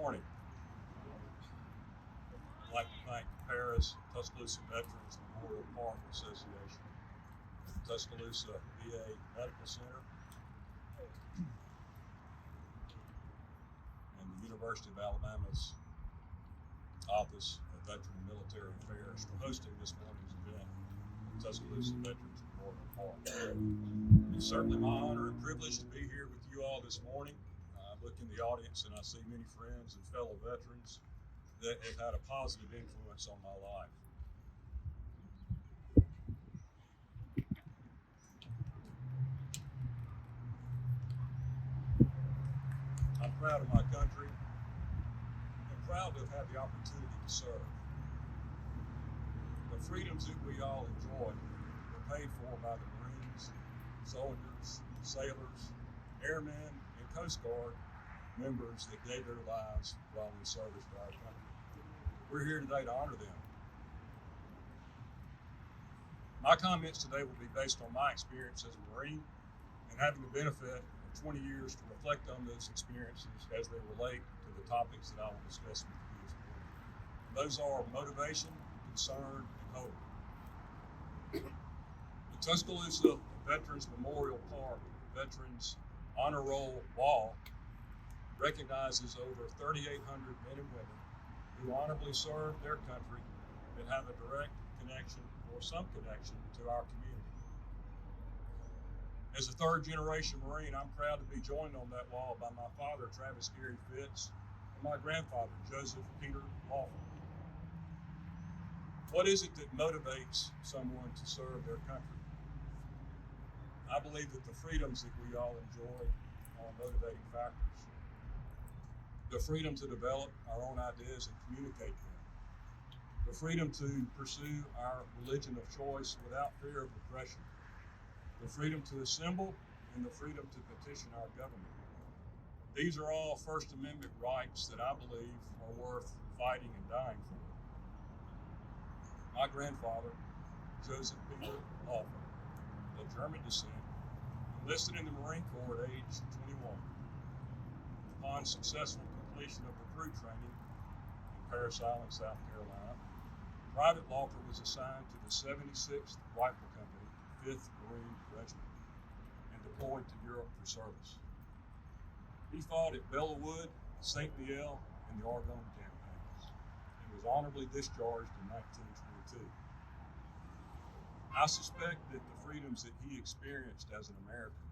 morning. I'd like to thank Paris Tuscaloosa Veterans Memorial Park Association, Tuscaloosa VA Medical Center, and the University of Alabama's Office of Veteran and Military Affairs for hosting this morning's event at Tuscaloosa Veterans Memorial Park. It's certainly my honor and privilege to be here with you all this morning. I look in the audience and I see many friends and fellow veterans that have had a positive influence on my life. I'm proud of my country and proud to have had the opportunity to serve. The freedoms that we all enjoy were paid for by the Marines, soldiers, sailors, airmen, and Coast Guard members that gave their lives while in service to our country. We're here today to honor them. My comments today will be based on my experience as a Marine and having the benefit of 20 years to reflect on those experiences as they relate to the topics that I will discuss with you this morning. Those are motivation, concern, and hope. The Tuscaloosa Veterans Memorial Park Veterans Honor Roll Wall recognizes over 3,800 men and women who honorably served their country and have a direct connection or some connection to our community. As a third-generation Marine, I'm proud to be joined on that wall by my father, Travis Gary Fitts, and my grandfather, Joseph Peter Lawford. What is it that motivates someone to serve their country? I believe that the freedoms that we all enjoy are motivating factors. The freedom to develop our own ideas and communicate them. The freedom to pursue our religion of choice without fear of repression. The freedom to assemble and the freedom to petition our government. These are all First Amendment rights that I believe are worth fighting and dying for. My grandfather, Joseph Peter Lawford, of German descent, enlisted in the Marine Corps at age 21. Upon successful completion of recruit training in Parris Island, South Carolina, Private Lawford was assigned to the 76th Rifle Company, 5th Marine Regiment, and deployed to Europe for service. He fought at Belleau Wood, St. Mihiel, and the Argonne campaigns, and was honorably discharged in 1922. I suspect that the freedoms that he experienced as an American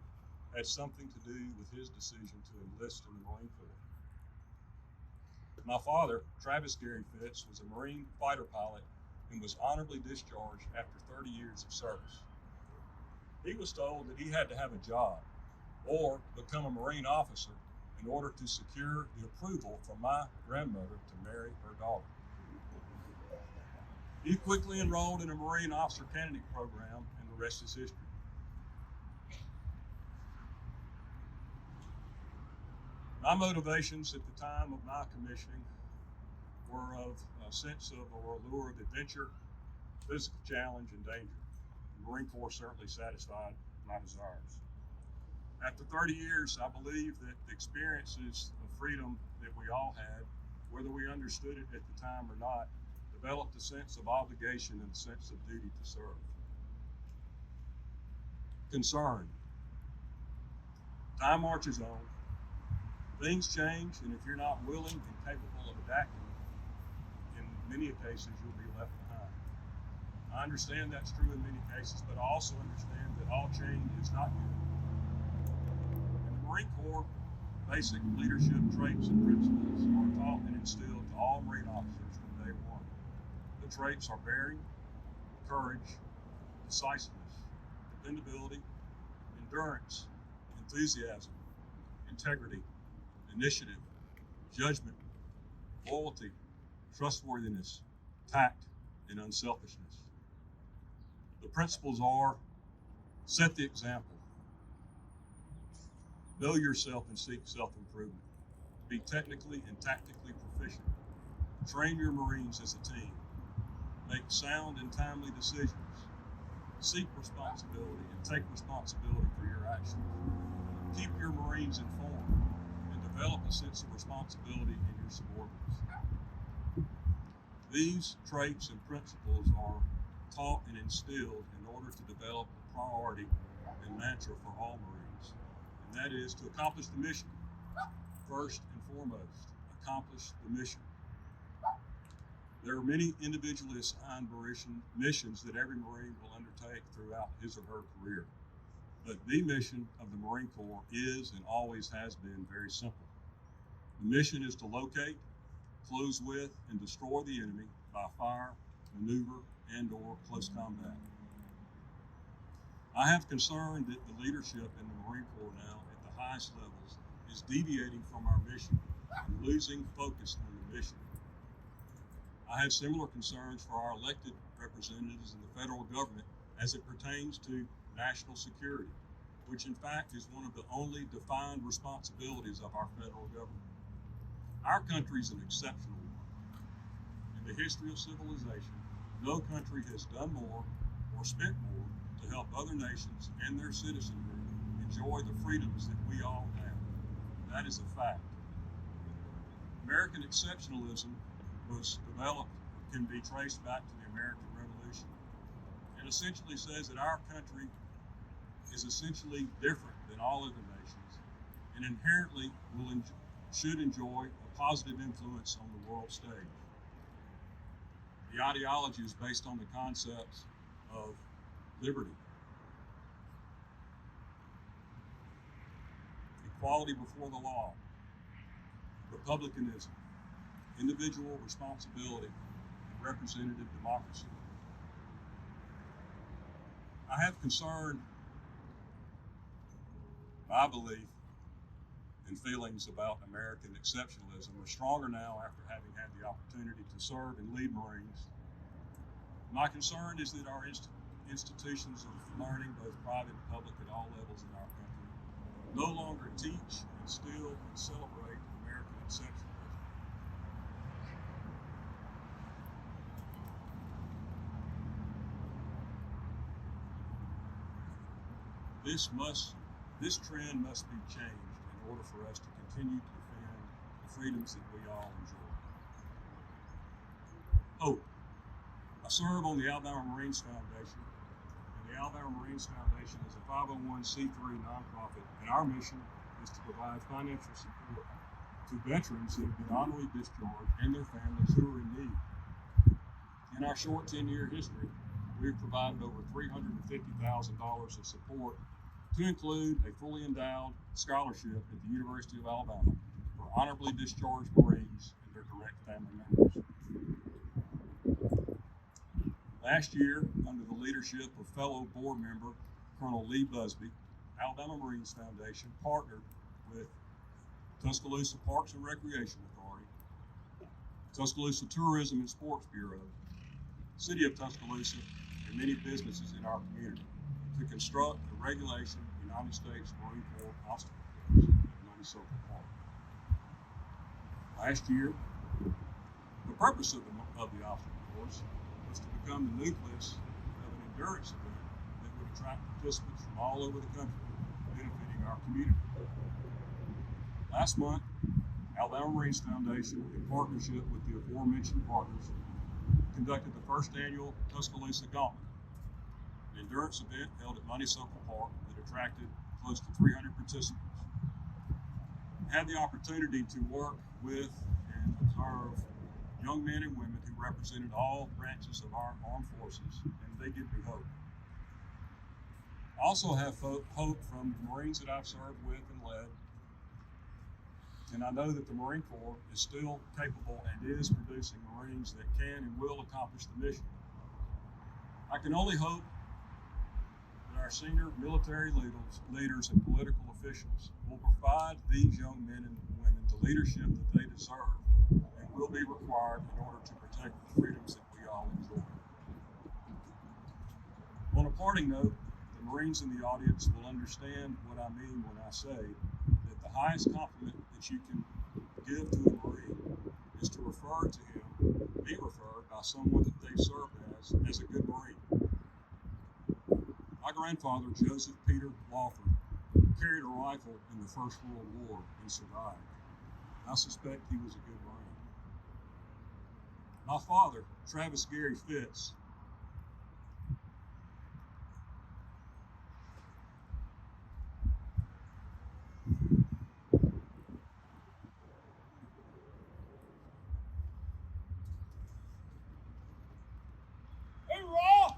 had something to do with his decision to enlist in the Marine Corps. My father, Travis Gary Fitts, was a Marine fighter pilot and was honorably discharged after 30 years of service. He was told that he had to have a job or become a Marine officer in order to secure the approval from my grandmother to marry her daughter. He quickly enrolled in a Marine officer candidate program, and the rest is history. My motivations at the time of my commissioning were of a sense of or allure of adventure, physical challenge, and danger. The Marine Corps certainly satisfied my desires. After 30 years, I believe that the experiences of freedom that we all had, whether we understood it at the time or not, developed a sense of obligation and a sense of duty to serve. Concern. Time marches on. Things change, and if you're not willing and capable of adapting, in many cases you'll be left behind. I understand that's true in many cases, but I also understand that all change is not good. In the Marine Corps, basic leadership traits and principles are taught and instilled to all Marine officers from day one. The traits are bearing, courage, decisiveness, dependability, endurance, enthusiasm, integrity, initiative, judgment, loyalty, trustworthiness, tact, and unselfishness. The principles are: set the example, know yourself and seek self-improvement, be technically and tactically proficient, train your Marines as a team, make sound and timely decisions, seek responsibility and take responsibility for your actions, keep your Marines informed, and develop a sense of responsibility in your subordinates. These traits and principles are taught and instilled in order to develop a priority and mantra for all Marines, and that is to accomplish the mission. First and foremost, accomplish the mission. There are many individually assigned missions that every Marine will undertake throughout his or her career. But the mission of the Marine Corps is and always has been very simple. The mission is to locate, close with, and destroy the enemy by fire, maneuver, and/or close combat. I have concern that the leadership in the Marine Corps now at the highest levels is deviating from our mission and losing focus on the mission. I have similar concerns for our elected representatives in the federal government as it pertains to national security, which in fact is one of the only defined responsibilities of our federal government. Our country is an exceptional one. In the history of civilization, no country has done more or spent more to help other nations and their citizenry enjoy the freedoms that we all have. That is a fact. American exceptionalism was developed, can be traced back to the American Revolution, and essentially says that our country is essentially different than all other nations and inherently should enjoy a positive influence on the world stage. The ideology is based on the concepts of liberty, equality before the law, republicanism, individual responsibility, and representative democracy. I have concern, my belief, and feelings about American exceptionalism are stronger now after having had the opportunity to serve and lead Marines. My concern is that our institutions of learning, both private and public at all levels in our country, no longer teach, instill, and celebrate American exceptionalism. This trend must be changed in order for us to continue to defend the freedoms that we all enjoy. Hope. I serve on the Alabama Marines Foundation, and the Alabama Marines Foundation is a 501c3 nonprofit, and our mission is to provide financial support to veterans that have been honorably discharged and their families who are in need. In our short 10-year history, we've provided over $350,000 of support to include a fully endowed scholarship at the University of Alabama for honorably discharged Marines and their direct family members. Last year, under the leadership of fellow board member Colonel Lee Busby, Alabama Marines Foundation partnered with Tuscaloosa Parks and Recreation Authority, Tuscaloosa Tourism and Sports Bureau, City of Tuscaloosa, and many businesses in our community to construct the regulation United States Marine Corps obstacle course at Money Circle Park. Last year, the purpose of the obstacle course was to become the nucleus of an endurance event that would attract participants from all over the country, benefiting our community. Last month, Alabama Marines Foundation, in partnership with the aforementioned partners, conducted the first annual Tuscaloosa Gauntlet, an endurance event held at Money Circle Park that attracted close to 300 participants. I had the opportunity to work with and observe young men and women who represented all branches of our armed forces, and they give me hope. I also have hope from the Marines that I've served with and led, and I know that the Marine Corps is still capable and is producing Marines that can and will accomplish the mission. I can only hope that our senior military leaders and political officials will provide these young men and women the leadership that they deserve and will be required in order to protect the freedoms that we all enjoy. On a parting note, the Marines in the audience will understand what I mean when I say that the highest compliment that you can give to a Marine is to refer to him, be referred by someone that they've served as a good Marine. My grandfather, Joseph Peter Lawford, carried a rifle in the First World War and survived. I suspect he was a good Marine. My father, Travis Gary Fitts,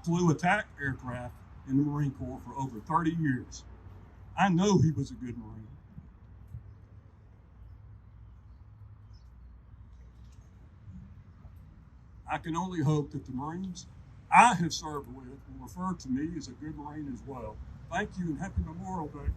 flew attack aircraft in the Marine Corps for over 30 years. I know he was a good Marine. I can only hope that the Marines I have served with will refer to me as a good Marine as well. Thank you and happy Memorial Day.